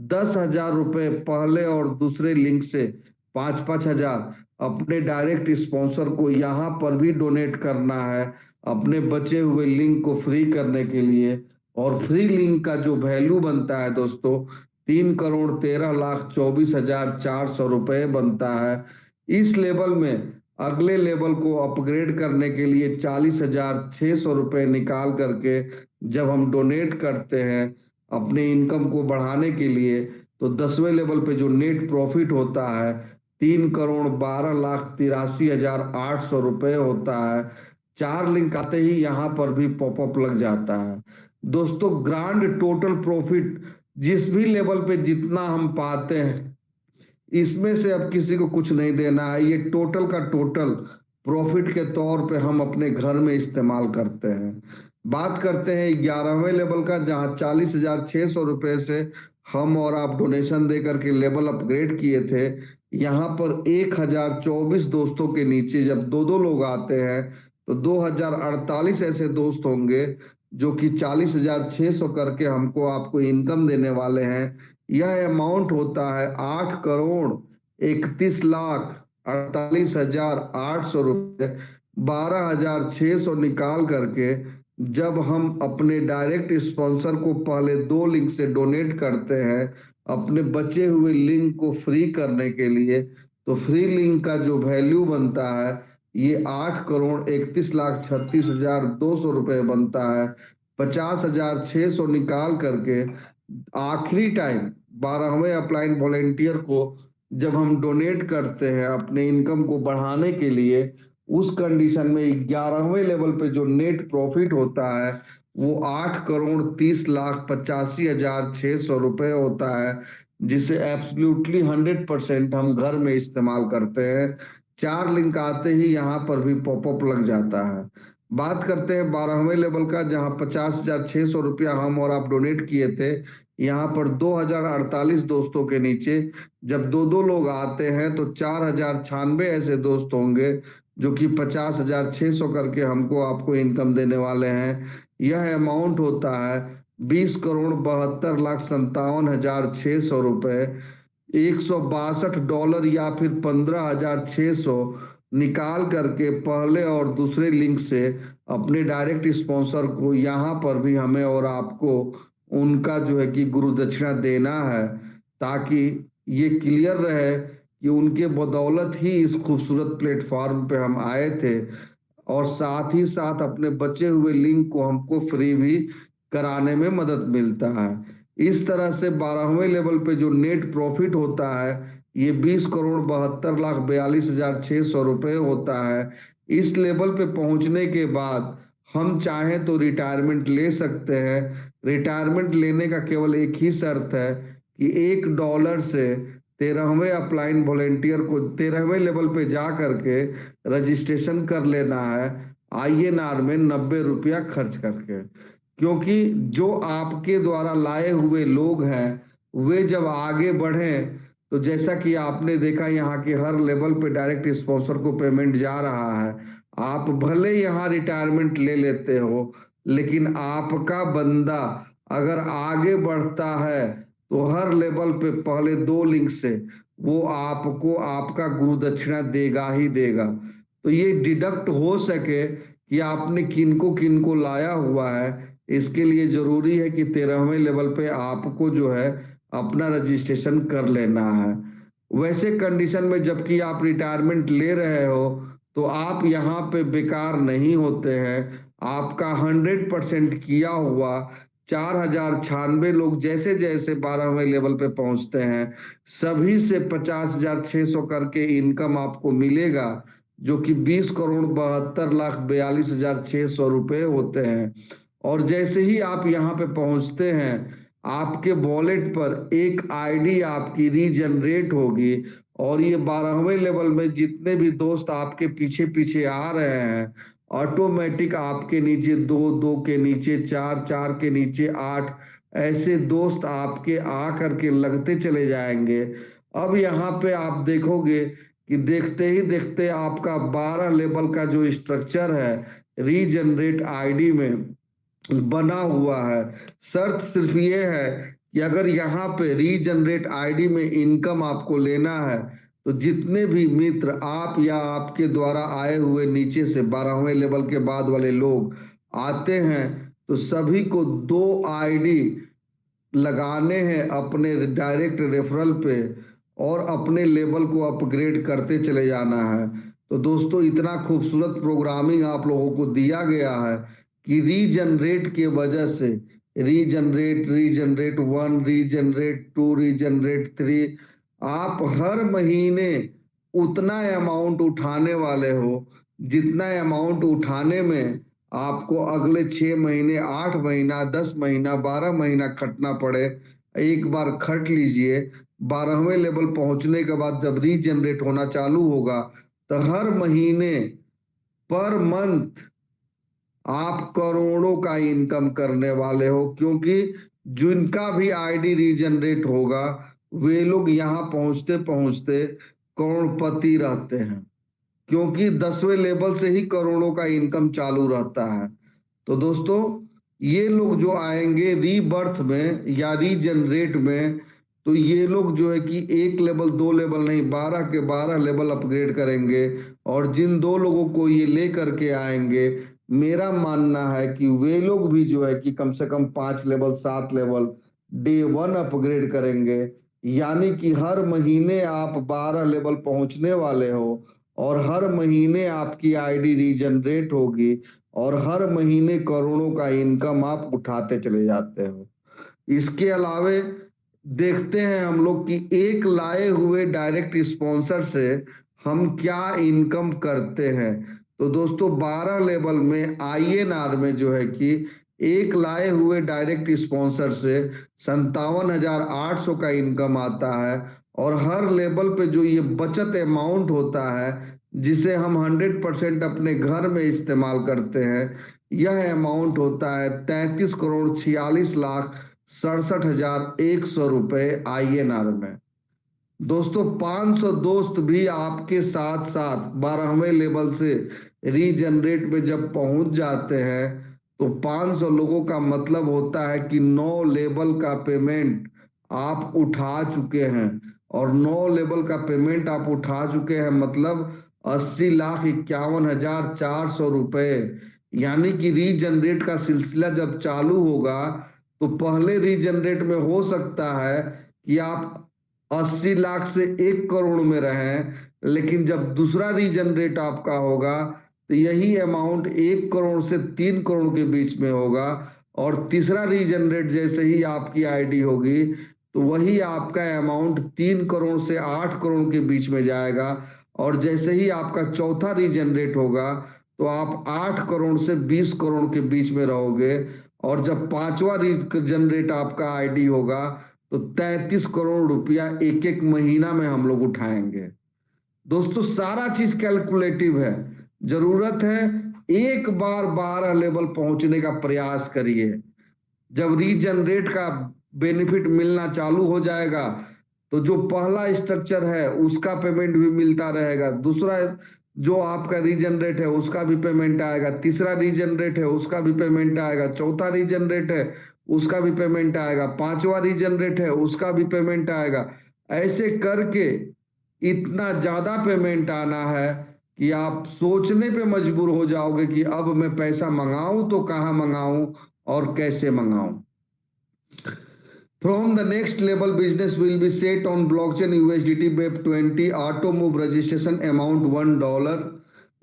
10,000 रुपए पहले और दूसरे लिंक से 5-5 हजार अपने डायरेक्ट स्पॉन्सर को यहाँ पर भी डोनेट करना है अपने बचे हुए लिंक को फ्री करने के लिए। और फ्री लिंक का जो वैल्यू बनता है दोस्तों 3,13,24,400 रुपए बनता है। इस लेवल में अगले लेवल को अपग्रेड करने के लिए 40,600 रुपए निकाल करके जब हम डोनेट करते हैं अपने इनकम को बढ़ाने के लिए, तो 10वें लेवल पे जो नेट प्रॉफिट होता है 3,12,83,800 रुपए होता है। 4 लिंक आते ही यहाँ पर भी पॉपअप लग जाता है। दोस्तों ग्रांड टोटल प्रॉफिट जिस भी लेवल पे जितना हम पाते हैं इसमें से अब किसी को कुछ नहीं देना है। ये टोटल का टोटल प्रॉफिट के तौर पे हम अपने घर में इस्तेमाल करते हैं। बात करते हैं 11वें लेवल का, जहां 40,600 रुपए से हम और आप डोनेशन दे करके लेवल अपग्रेड किए थे। यहाँ पर 1,024 दोस्तों के नीचे जब 2 लोग आते हैं तो 2,048 ऐसे दोस्त होंगे जो कि 40,600 करके हमको आपको इनकम देने वाले हैं। यह अमाउंट होता है 8,31,48,800 रुपए। 12,600 निकाल करके जब हम अपने डायरेक्ट स्पॉन्सर को पहले 2 लिंक से डोनेट करते हैं अपने बचे हुए लिंक को फ्री करने के लिए, तो फ्री लिंक का जो वैल्यू बनता है ये 8,31,36,200 रुपए बनता है। 50,600 निकाल करके आखिरी टाइम 12वें अपलाइन वॉलेंटियर को जब हम डोनेट करते हैं अपने इनकम को बढ़ाने के लिए, उस कंडीशन में 11वें लेवल पे जो नेट प्रॉफिट होता है वो 8,30,85,600 रुपए होता है, जिसे एब्सोल्युटली 100% हम घर में इस्तेमाल करते हैं। 4 लिंक आते ही यहाँ पर भी पॉपअप लग जाता है। बात करते हैं 12वें लेवल का, जहाँ 50,600 रुपया हम और आप डोनेट किए थे। यहाँ पर 2048 दोस्तों के नीचे जब दो दो लोग आते हैं तो 4096 ऐसे दोस्त होंगे जो कि 50,600 करके हमको आपको इनकम देने वाले हैं। यह अमाउंट होता है 20,72,57,600 रुपए। $162 या फिर 15,600 निकाल करके पहले और दूसरे लिंक से अपने डायरेक्ट स्पॉन्सर को यहाँ पर भी हमें और आपको उनका जो है कि गुरु दक्षिणा देना है, ताकि ये क्लियर रहे कि उनके बदौलत ही इस खूबसूरत प्लेटफॉर्म पे हम आए थे, और साथ ही साथ अपने बचे हुए लिंक को हमको फ्री भी कराने में मदद मिलता है। इस तरह से 12वें लेवल पे जो नेट प्रॉफिट होता है ये 20,72,42,600 रुपए होता है। इस लेवल पे पहुंचने के बाद हम चाहें तो रिटायरमेंट ले सकते हैं। रिटायरमेंट लेने का केवल एक ही शर्त है कि $1 से 13वें अपलाइन वॉलेंटियर को 13वें लेवल पे जा करके रजिस्ट्रेशन कर लेना है, INR में 90 रुपया खर्च करके। क्योंकि जो आपके द्वारा लाए हुए लोग हैं वे जब आगे बढ़े तो जैसा कि आपने देखा यहाँ के हर लेवल पे डायरेक्ट स्पॉन्सर को पेमेंट जा रहा है। आप भले यहाँ रिटायरमेंट ले लेते हो, लेकिन आपका बंदा अगर आगे बढ़ता है तो हर लेवल पे पहले 2 लिंक से वो आपको आपका गुरु दक्षिणा देगा ही देगा। तो ये डिडक्ट हो सके कि आपने किनको लाया हुआ है, इसके लिए जरूरी है कि 13वें लेवल पे आपको जो है अपना रजिस्ट्रेशन कर लेना है। वैसे कंडीशन में जबकि आप रिटायरमेंट ले रहे हो तो आप यहाँ पे बेकार नहीं होते हैं। आपका 100% किया हुआ 4,096 लोग जैसे जैसे 12वें लेवल पे पहुंचते हैं सभी से 50,600 करके इनकम आपको मिलेगा, जो कि 20,72,42,600 रुपए होते हैं। और जैसे ही आप यहाँ पे पहुंचते हैं आपके वॉलेट पर एक आईडी आपकी रीजनरेट होगी, और ये 12वें लेवल में जितने भी दोस्त आपके पीछे पीछे आ रहे हैं ऑटोमेटिक आपके नीचे 2 के नीचे 4 के नीचे 8 ऐसे दोस्त आपके आ करके लगते चले जाएंगे। अब यहाँ पे आप देखोगे कि देखते ही देखते आपका 12 लेवल का जो स्ट्रक्चर है रीजनरेट आईडी में बना हुआ है। शर्त सिर्फ ये है कि अगर यहाँ पे रीजनरेट आईडी में इनकम आपको लेना है तो जितने भी मित्र आप या आपके द्वारा आए हुए नीचे से 12वें लेवल के बाद वाले लोग आते हैं तो सभी को 2 आईडी लगाने हैं अपने डायरेक्ट रेफरल पे और अपने लेवल को अपग्रेड करते चले जाना है। तो दोस्तों इतना खूबसूरत प्रोग्रामिंग आप लोगों को दिया गया है कि रीजनरेट के वजह से रीजनरेट 1, रीजनरेट 2, रीजनरेट 3 आप हर महीने उतना अमाउंट उठाने वाले हो जितना अमाउंट उठाने में आपको अगले 6 महीने 8 महीना 10 महीना 12 महीना खटना पड़े। एक बार खट लीजिए, 12वें लेवल पहुंचने के बाद जब रीजनरेट होना चालू होगा तो हर महीने पर मंथ आप करोड़ों का इनकम करने वाले हो, क्योंकि जिनका भी आईडी रीजनरेट होगा वे लोग यहाँ पहुंचते पहुंचते करोड़पति रहते हैं, क्योंकि 10वें लेवल से ही करोड़ों का इनकम चालू रहता है। तो दोस्तों ये लोग जो आएंगे रीबर्थ में या रीजनरेट में, तो ये लोग जो है कि 1 लेवल 2 लेवल नहीं 12 के 12 लेवल अपग्रेड करेंगे। और जिन 2 लोगों को ये ले करके आएंगे मेरा मानना है कि वे लोग भी जो है कि कम से कम 5 लेवल 7 लेवल डे 1 अपग्रेड करेंगे। यानी कि हर महीने आप 12 लेवल पहुंचने वाले हो और हर महीने आपकी आईडी रीजनरेट होगी और हर महीने करोड़ों का इनकम आप उठाते चले जाते हो। इसके अलावे देखते हैं हम लोग कि एक लाए हुए डायरेक्ट स्पॉन्सर से हम क्या इनकम करते हैं। तो दोस्तों 12 लेवल में INR में जो है कि एक लाए हुए डायरेक्ट स्पॉन्सर से 57,800 का इनकम आता है, और हर लेवल पे जो ये बचत अमाउंट होता है जिसे हम 100% अपने घर में इस्तेमाल करते हैं, यह अमाउंट होता है 33,46,67,100 रुपए INR में। दोस्तों 500 दोस्त भी आपके साथ साथ 12वें लेवल से रीजनरेट में जब पहुंच जाते हैं तो 500 लोगों का मतलब होता है कि 9 लेवल का पेमेंट आप उठा चुके हैं। और 9 लेवल का पेमेंट आप उठा चुके हैं मतलब 80,51,400 रुपए। यानी कि रीजनरेट का सिलसिला जब चालू होगा तो पहले रीजनरेट में हो सकता है कि आप 80 लाख से 1 करोड़ में रहें, लेकिन जब दूसरा रीजनरेट आपका होगा तो यही अमाउंट 1 करोड़ से 3 करोड़ के बीच में होगा। और तीसरा रीजनरेट जैसे ही आपकी आईडी होगी तो वही आपका अमाउंट 3 करोड़ से 8 करोड़ के बीच में जाएगा। और जैसे ही आपका चौथा रीजनरेट होगा तो आप 8 करोड़ से 20 करोड़ के बीच में रहोगे। और जब पांचवा रीजनरेट आपका आईडी होगा तो 33 करोड़ रुपया एक एक महीना में हम लोग उठाएंगे। दोस्तों सारा चीज कैलकुलेटिव है। जरूरत है एक बार 12 लेवल पहुंचने का प्रयास करिए। जब रीजनरेट का बेनिफिट मिलना चालू हो जाएगा तो जो पहला स्ट्रक्चर है उसका पेमेंट भी मिलता रहेगा, दूसरा जो आपका रीजनरेट है उसका भी पेमेंट आएगा, तीसरा रीजनरेट है उसका भी पेमेंट आएगा, चौथा रीजनरेट है उसका भी पेमेंट आएगा, पांचवा रीजनरेट है उसका भी पेमेंट आएगा। ऐसे करके इतना ज्यादा पेमेंट आना है कि आप सोचने पे मजबूर हो जाओगे कि अब मैं पैसा मंगाऊं तो कहां मंगाऊं और कैसे मंगाऊं। From the next level, business will be set on blockchain USDT BEP20 auto move registration amount $1।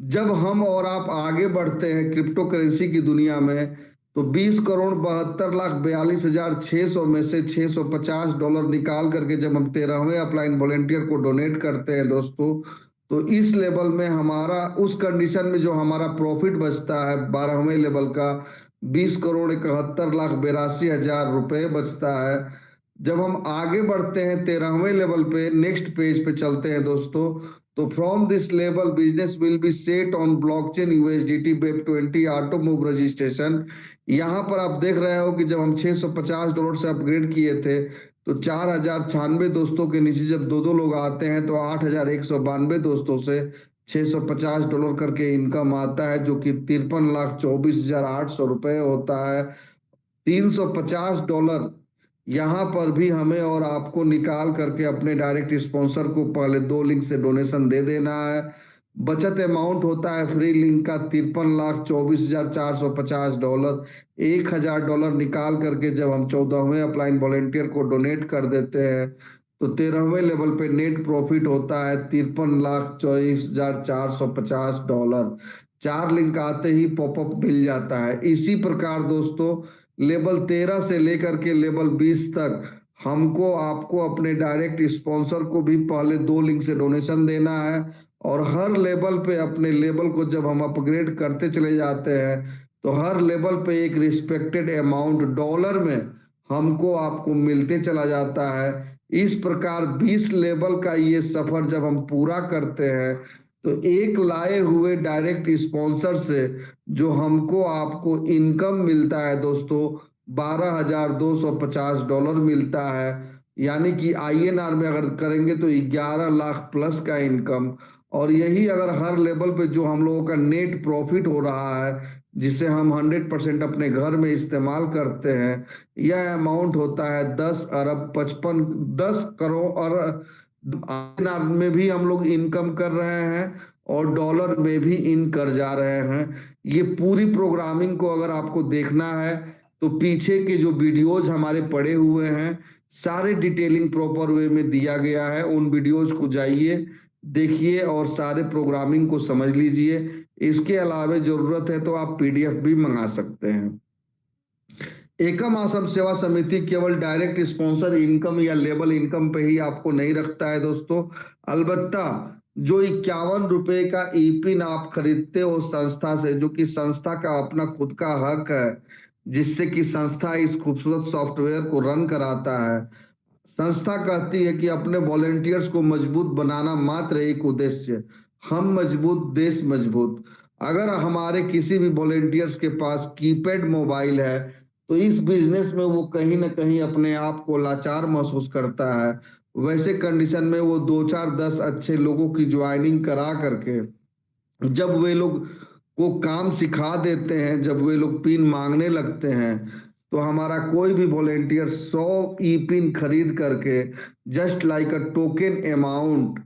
जब हम और आप आगे बढ़ते हैं क्रिप्टो करेंसी की दुनिया में तो 20,72,42,600 में से $650 निकाल करके जब हम 13वें अपलाइन वॉलेंटियर को डोनेट करते हैं दोस्तों, तो इस लेवल में हमारा उस कंडीशन में जो हमारा प्रॉफिट बचता है 12वें लेवल का 20,71,82,हजार रुपए बचता है। जब हम आगे बढ़ते हैं 13वें लेवल पे, नेक्स्ट पेज पे चलते हैं दोस्तों, तो from this level business will be set on blockchain USDT BEP20 auto move registration. यहाँ पर आप देख रहे हो कि जब हम $650 से अपग्रेड किए थे तो 4,096 दोस्तों के नीचे जब दो दो लोग आते हैं तो 8,192 दोस्तों से $650 करके इनकम आता है, जो कि 53,24,800 रुपए होता है। $350 यहाँ पर भी हमें और आपको निकाल करके अपने डायरेक्ट स्पॉन्सर को पहले 2 लिंक से डोनेशन दे देना है। बचत अमाउंट होता है फ्री लिंक का $53,24,450। $1,000 निकाल करके जब हम 14वें अपलाइन वॉलेंटियर को डोनेट कर देते हैं तो 13वें लेवल पे नेट प्रॉफिट होता है $53,24,450। 4 लिंक आते ही पॉपअप मिल जाता है। इसी प्रकार दोस्तों लेवल 13 से लेकर के लेवल 20 तक हमको आपको अपने डायरेक्ट स्पॉन्सर को भी पहले 2 लिंक से डोनेशन देना है। और हर लेवल पे अपने लेवल को जब हम अपग्रेड करते चले जाते हैं तो हर लेवल पे एक रिस्पेक्टेड अमाउंट डॉलर में हमको आपको मिलते चला जाता है। इस प्रकार 20 लेवल का ये सफर जब हम पूरा करते हैं तो एक लाए हुए डायरेक्ट स्पॉन्सर से जो हमको आपको इनकम मिलता है दोस्तों $12,250 मिलता है। यानी कि INR में अगर करेंगे तो 11 लाख प्लस का इनकम। और यही अगर हर लेवल पे जो हम लोगों का नेट प्रॉफिट हो रहा है जिसे हम 100% अपने घर में इस्तेमाल करते हैं, यह अमाउंट होता है 10 करोड़। और INR में भी हम लोग इनकम कर रहे हैं और डॉलर में भी इन कर जा रहे हैं। ये पूरी प्रोग्रामिंग को अगर आपको देखना है तो पीछे के जो वीडियोज हमारे पड़े हुए हैं सारे डिटेलिंग प्रॉपर वे में दिया गया है। उन वीडियोज को जाइए देखिए और सारे प्रोग्रामिंग को समझ लीजिए। इसके अलावे जरूरत है तो आप PDF भी मंगा सकते हैं। एकम आश्रम सेवा समिति केवल डायरेक्ट स्पॉन्सर इनकम या लेवल इनकम पे ही आपको नहीं रखता है दोस्तों, अलबत्ता जो 51 रुपए का ईपिन आप खरीदते हो संस्था से, जो कि संस्था का अपना खुद का हक है, जिससे कि संस्था इस खूबसूरत सॉफ्टवेयर को रन कराता है। संस्था कहती है कि अपने वॉलेंटियर्स को मजबूत बनाना मात्र एक उद्देश्य, हम मजबूत देश मजबूत। अगर हमारे किसी भी वॉलेंटियर्स के पास कीपैड मोबाइल है तो इस बिजनेस में वो कहीं ना कहीं अपने आप को लाचार महसूस करता है। वैसे कंडीशन में वो 2 4 10 अच्छे लोगों की ज्वाइनिंग करा करके जब वे लोग को काम सिखा देते हैं, जब वे लोग पिन मांगने लगते हैं, तो हमारा कोई भी वॉलेंटियर 100 ई पिन खरीद करके just like a token amount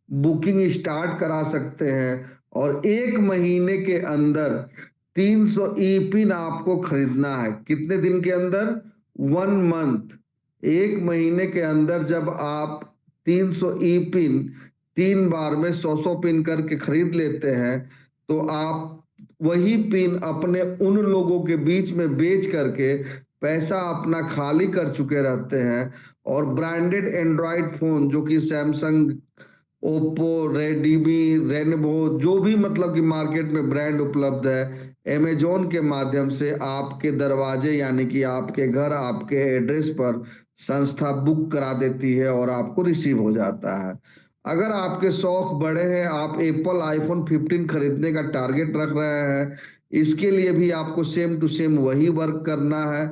booking start करा सकते हैं। और 1 महीने के अंदर 300 ई पिन आपको खरीदना है। कितने दिन के अंदर? 1 मंथ। 1 महीने के अंदर जब आप 300 ई पिन 3 बार में 100 पिन करके खरीद लेते हैं तो आप वही पिन अपने उन लोगों के बीच में बेच करके पैसा अपना खाली कर चुके रहते हैं। और ब्रांडेड एंड्रॉयड फोन जो कि सैमसंग, ओप्पो, रेडमी, रेनबो, जो भी मतलब कि मार्केट में ब्रांड उपलब्ध है, अमेजोन के माध्यम से आपके दरवाजे यानी कि आपके घर, आपके एड्रेस पर संस्था बुक करा देती है और आपको रिसीव हो जाता है। अगर आपके शौक बड़े हैं, आप एप्पल आईफोन 15 खरीदने का टारगेट रख रहे हैं, इसके लिए भी आपको सेम टू सेम वही वर्क करना है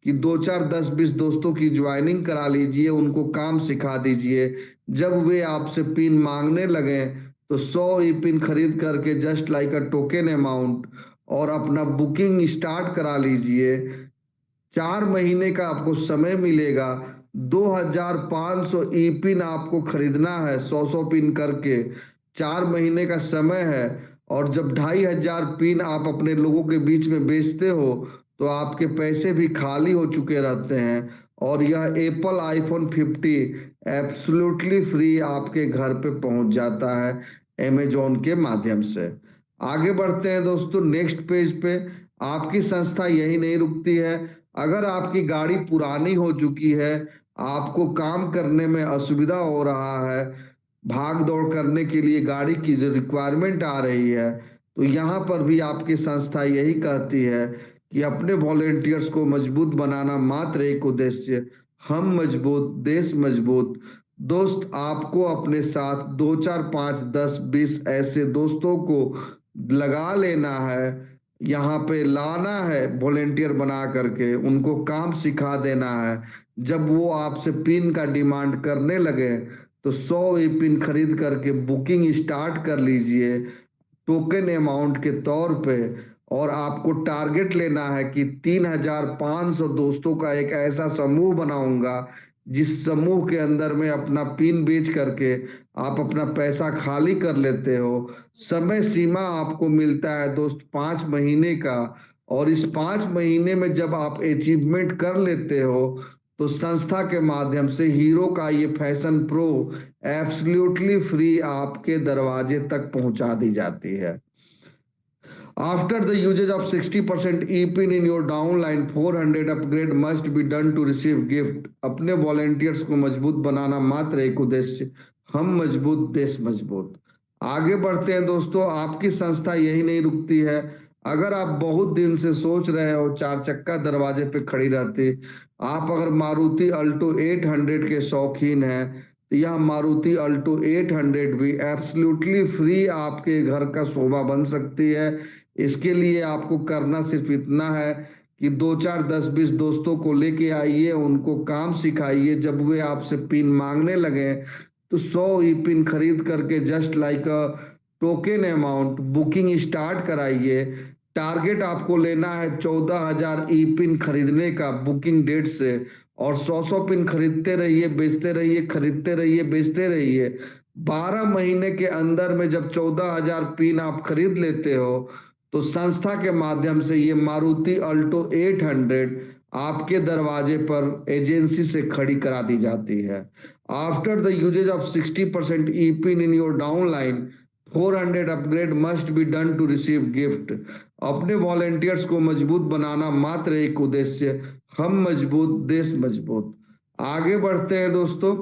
कि 2 4 10 20 दोस्तों की ज्वाइनिंग करा लीजिए, उनको काम सिखा दीजिए। जब वे आपसे पिन मांगने लगे तो 100 ई पिन खरीद करके just like a token amount और अपना बुकिंग स्टार्ट करा लीजिए। 4 महीने का आपको समय मिलेगा। 2500 ई पिन आपको खरीदना है 100 पिन करके। 4 महीने का समय है। और जब 2500 पिन आप अपने लोगों के बीच में बेचते हो तो आपके पैसे भी खाली हो चुके रहते हैं। और यह एप्पल आईफोन 50 एब्सोल्युटली फ्री आपके घर पे पहुंच जाता है अमेजोन के माध्यम से। आगे बढ़ते हैं दोस्तों नेक्स्ट पेज पे। आपकी संस्था यही नहीं रुकती है। अगर आपकी गाड़ी पुरानी हो चुकी है, आपको काम करने में असुविधा हो रहा है, भाग दौड़ करने के लिए गाड़ी की जो रिक्वायरमेंट आ रही है, तो यहाँ पर भी आपकी संस्था यही कहती है कि अपने वॉलेंटियर्स को मजबूत बनाना मात्र एक उद्देश्य, हम मजबूत देश मजबूत। दोस्त, आपको अपने साथ 2 4 5 10 20 ऐसे दोस्तों को लगा लेना है, यहाँ पे लाना है, वॉलेंटियर बना करके उनको काम सिखा देना है। जब वो आपसे पिन का डिमांड करने लगे तो 100 ई पिन खरीद करके बुकिंग स्टार्ट कर लीजिए टोकन अमाउंट के तौर पे। और आपको टारगेट लेना है कि 3500 दोस्तों का एक ऐसा समूह बनाऊंगा जिस समूह के अंदर में अपना पिन बेच करके आप अपना पैसा खाली कर लेते हो। समय सीमा आपको मिलता है दोस्त 5 महीने का। और इस 5 महीने में जब आप अचीवमेंट कर लेते हो तो संस्था के माध्यम से हीरो का ये फैशन प्रो एब्सोल्युटली फ्री आपके दरवाजे तक पहुंचा दी जाती है। After the usage of 60% e-pin in your downline, 400 upgrade must be done to receive gift। अपने वॉलेंटियर्स को मजबूत बनाना मात्र एक उद्देश्य, हम मजबूत देश मजबूत। आगे बढ़ते हैं दोस्तों। आपकी संस्था यही नहीं रुकती है। अगर आप बहुत दिन से सोच रहे हो 4 चक्का दरवाजे पे खड़ी रहती, आप अगर मारुति अल्टो 800 के शौकीन हैं तो यह मारुति अल्टो 800 भी एब्सोल्युटली फ्री आपके घर का शोभा बन सकती है। इसके लिए आपको करना सिर्फ इतना है कि 2 4 10 20 दोस्तों को लेके आइए, उनको काम सिखाइए। जब वे आपसे पिन मांगने लगे तो 100 ई पिन खरीद करके just like a token amount booking start कराइए। टारगेट आपको लेना है 14000 ई पिन खरीदने का बुकिंग डेट से। और 100 पिन खरीदते रहिए, बेचते रहिए, खरीदते रहिए, बेचते रहिए। 12 महीने के अंदर में जब 14000 पिन आप खरीद लेते हो तो संस्था के माध्यम से ये मारुति अल्टो 800 आपके दरवाजे पर एजेंसी से खड़ी करा दी जाती है। After the usages of 60% E pin in your downline, 400 upgrade must be done to receive gift. अपने वॉलेंटियर्स को मजबूत बनाना मात्र एक उद्देश्य, हम मजबूत देश मजबूत। आगे बढ़ते हैं दोस्तों।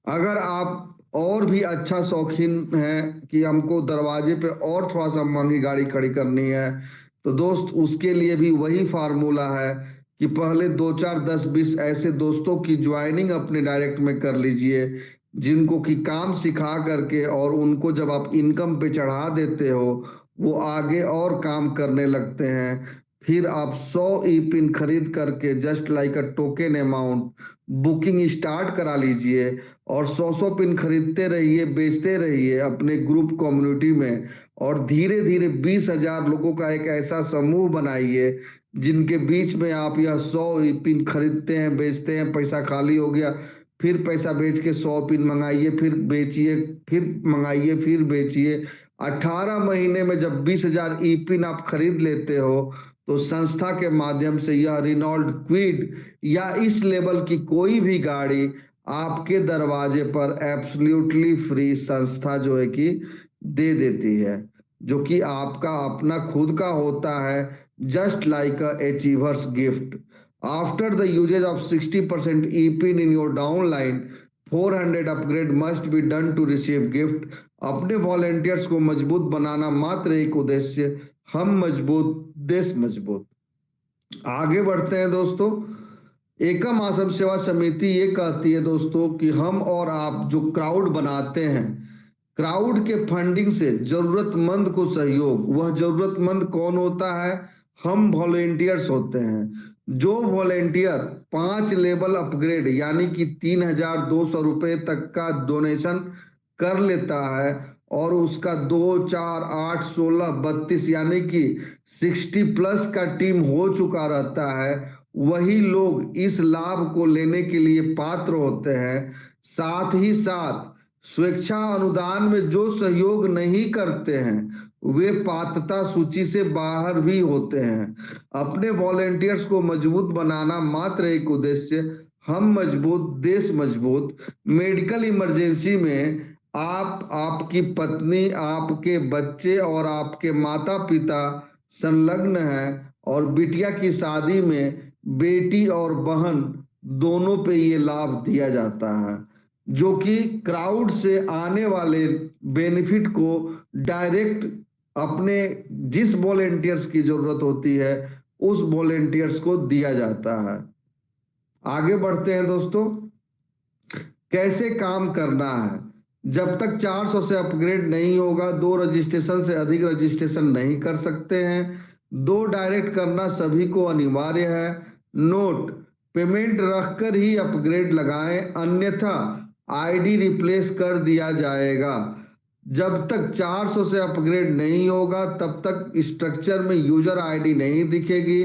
अगर आप और भी अच्छा शौकीन है कि हमको दरवाजे पे और थोड़ा सा महंगी गाड़ी खड़ी करनी है तो दोस्त उसके लिए भी वही फार्मूला है कि पहले 2 4 10 20 ऐसे दोस्तों की ज्वाइनिंग अपने डायरेक्ट में कर लीजिए जिनको कि काम सिखा करके और उनको जब आप इनकम पे चढ़ा देते हो, वो आगे और काम करने लगते हैं। फिर आप 100 ई पिन खरीद करके just like a token amount booking start करा लीजिए और 100 पिन खरीदते रहिए, बेचते रहिए अपने ग्रुप कम्युनिटी में, और धीरे धीरे 20,000 लोगों का एक ऐसा समूह बनाइए जिनके बीच में आप यह 100 पिन खरीदते हैं, बेचते हैं, पैसा खाली हो गया, फिर पैसा बेच के 100 पिन मंगाइए, फिर बेचिए, फिर मंगाइए, फिर बेचिए। 18 महीने में जब 20,000 ई पिन आप खरीद लेते हो तो संस्था के माध्यम से यह रिनॉल्ट क्विड या इस लेवल की कोई भी गाड़ी आपके दरवाजे पर एब्सोल्युटली फ्री संस्था जो है कि दे देती है, जो कि आपका अपना खुद का होता है, just like a achievers gift. After the usage of 60% e-pin in your downline, 400 upgrade must be done to receive gift। अपने वॉलेंटियर्स को मजबूत बनाना मात्र एक उद्देश्य, हम मजबूत देश मजबूत। आगे बढ़ते हैं दोस्तों। एकम आश्रम सेवा समिति ये कहती है दोस्तों कि हम और आप जो क्राउड बनाते हैं, क्राउड के फंडिंग से जरूरतमंद को सहयोग, वह जरूरतमंद कौन होता है? हम वॉलेंटियर्स होते हैं। जो वॉलेंटियर 5 लेवल अपग्रेड यानी कि 3,200 रुपए तक का डोनेशन कर लेता है और उसका 2, 4, 8, 16, 32 यानी कि 60 प्लस का टीम हो चुका रहता है, वही लोग इस लाभ को लेने के लिए पात्र होते हैं। साथ ही साथ स्वेच्छा अनुदान में जो सहयोग नहीं करते हैं वे पात्रता सूची से बाहर भी होते हैं। अपने वॉलेंटियर्स को मजबूत बनाना मात्र एक उद्देश्य, हम मजबूत देश मजबूत। मेडिकल इमरजेंसी में आप, आपकी पत्नी, आपके बच्चे और आपके माता पिता संलग्न हैं और बिटिया की शादी में बेटी और बहन दोनों पे ये लाभ दिया जाता है, जो कि क्राउड से आने वाले बेनिफिट को डायरेक्ट अपने जिस वॉलेंटियर्स की जरूरत होती है उस वॉलेंटियर्स को दिया जाता है। आगे बढ़ते हैं दोस्तों। कैसे काम करना है? जब तक 400 से अपग्रेड नहीं होगा 2 रजिस्ट्रेशन से अधिक रजिस्ट्रेशन नहीं कर सकते हैं। 2 डायरेक्ट करना सभी को अनिवार्य है। नोट, पेमेंट रखकर ही अपग्रेड लगाएं, अन्यथा आईडी रिप्लेस कर दिया जाएगा। जब तक 400 से अपग्रेड नहीं होगा तब तक स्ट्रक्चर में यूजर आईडी नहीं दिखेगी।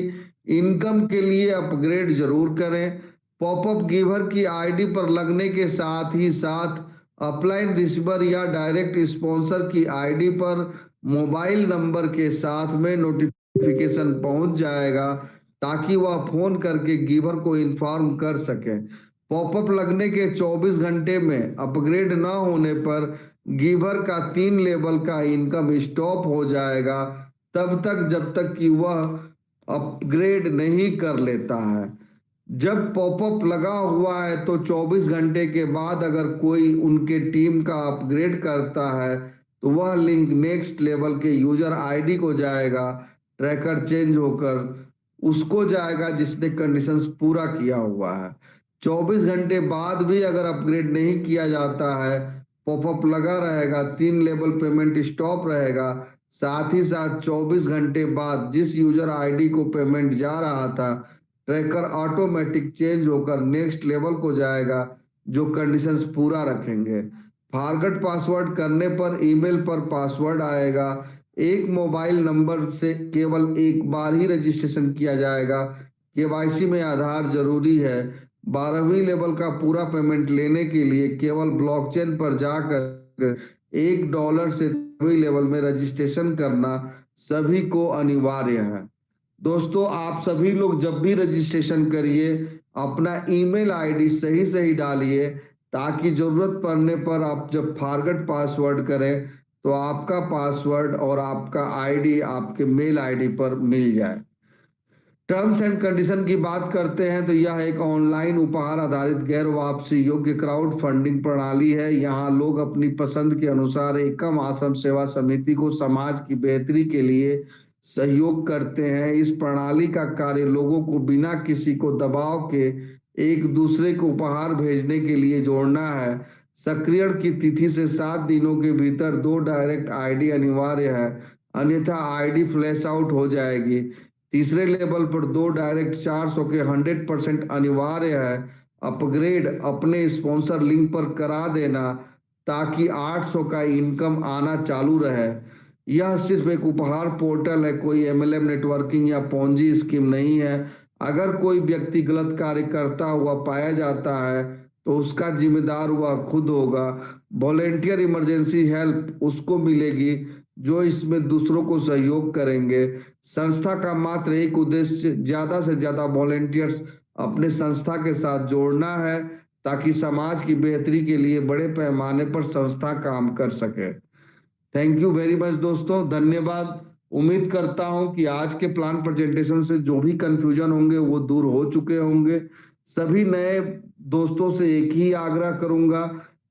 इनकम के लिए अपग्रेड जरूर करें। पॉपअप गिवर की आईडी पर लगने के साथ ही साथ अपलाइन रिसीवर या डायरेक्ट स्पॉन्सर की आईडी पर मोबाइल नंबर के साथ में नोटिफिकेशन पहुंच जाएगा ताकि वह फोन करके गिवर को इन्फॉर्म कर सके। पॉपअप लगने के 24 घंटे में अपग्रेड ना होने पर गिवर का 3 लेवल का इनकम स्टॉप हो जाएगा तब तक जब तक कि वह अपग्रेड नहीं कर लेता है। जब पॉपअप लगा हुआ है तो 24 घंटे के बाद अगर कोई उनके टीम का अपग्रेड करता है तो वह लिंक नेक्स्ट लेवल के यूजर आईडी को जाएगा, ट्रैकर चेंज होकर उसको जाएगा जिसने कंडीशंस पूरा किया हुआ है। 24 घंटे बाद भी अगर अपग्रेड नहीं किया जाता है, पॉपअप लगा रहेगा, 3 लेवल पेमेंट स्टॉप रहेगा। साथ ही साथ 24 घंटे बाद जिस यूजर आईडी को पेमेंट जा रहा था, ट्रैकर ऑटोमेटिक चेंज होकर नेक्स्ट लेवल को जाएगा जो कंडीशंस पूरा रखेंगे। फॉरगेट पासवर्ड करने पर ईमेल पर पासवर्ड आएगा। एक मोबाइल नंबर से केवल एक बार ही रजिस्ट्रेशन किया जाएगा। केवाईसी में आधार जरूरी है। 12वीं लेवल का पूरा पेमेंट लेने के लिए केवल ब्लॉकचेन पर जाकर $1 से 12वीं लेवल में रजिस्ट्रेशन करना सभी को अनिवार्य है। दोस्तों, आप सभी लोग जब भी रजिस्ट्रेशन करिए अपना ईमेल आईडी सही डालिए ताकि जरूरत पड़ने पर आप जब फॉरगेट पासवर्ड करें तो आपका पासवर्ड और आपका आईडी आपके मेल आईडी पर मिल जाए। टर्म्स एंड कंडीशन की बात करते हैं तो यह एक ऑनलाइन उपहार आधारित गैर वापसी योग्य क्राउड फंडिंग प्रणाली है। यहाँ लोग अपनी पसंद के अनुसार एकम आश्रम सेवा समिति को समाज की बेहतरी के लिए सहयोग करते हैं। इस प्रणाली का कार्य लोगों को बिना किसी को दबाव के एक दूसरे को उपहार भेजने के लिए जोड़ना है। सक्रियण की तिथि से 7 दिनों के भीतर 2 डायरेक्ट आईडी अनिवार्य है, अन्यथा आईडी फ्लैश आउट हो जाएगी। तीसरे लेवल पर 2 डायरेक्ट 400 के 100% अनिवार्य है। अपग्रेड अपने स्पॉन्सर लिंक पर करा देना ताकि 800 का इनकम आना चालू रहे। यह सिर्फ एक उपहार पोर्टल है, कोई एमएलएम नेटवर्किंग या पोंजी स्कीम नहीं है। अगर कोई व्यक्ति गलत कार्य करता हुआ पाया जाता है तो उसका जिम्मेदार वह खुद होगा। वॉलेंटियर इमरजेंसी हेल्प उसको मिलेगी जो इसमें दूसरों को सहयोग करेंगे। संस्था का मात्र एक उद्देश्य ज्यादा से ज्यादा वॉलेंटियर्स अपने संस्था के साथ जोड़ना है ताकि समाज की बेहतरी के लिए बड़े पैमाने पर संस्था काम कर सके। थैंक यू वेरी मच दोस्तों, धन्यवाद। उम्मीद करता हूं कि आज के प्लान प्रेजेंटेशन से जो भी कंफ्यूजन होंगे वो दूर हो चुके होंगे। सभी नए दोस्तों से एक ही आग्रह करूंगा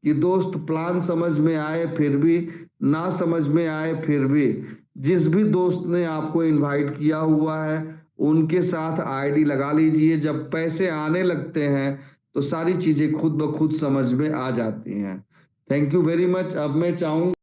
कि दोस्त प्लान समझ में आए फिर भी, ना समझ में आए फिर भी, जिस भी दोस्त ने आपको इनवाइट किया हुआ है उनके साथ आईडी लगा लीजिए। जब पैसे आने लगते हैं तो सारी चीजें खुद ब खुद समझ में आ जाती हैं। Thank you very much. अब मैं चाहूंगा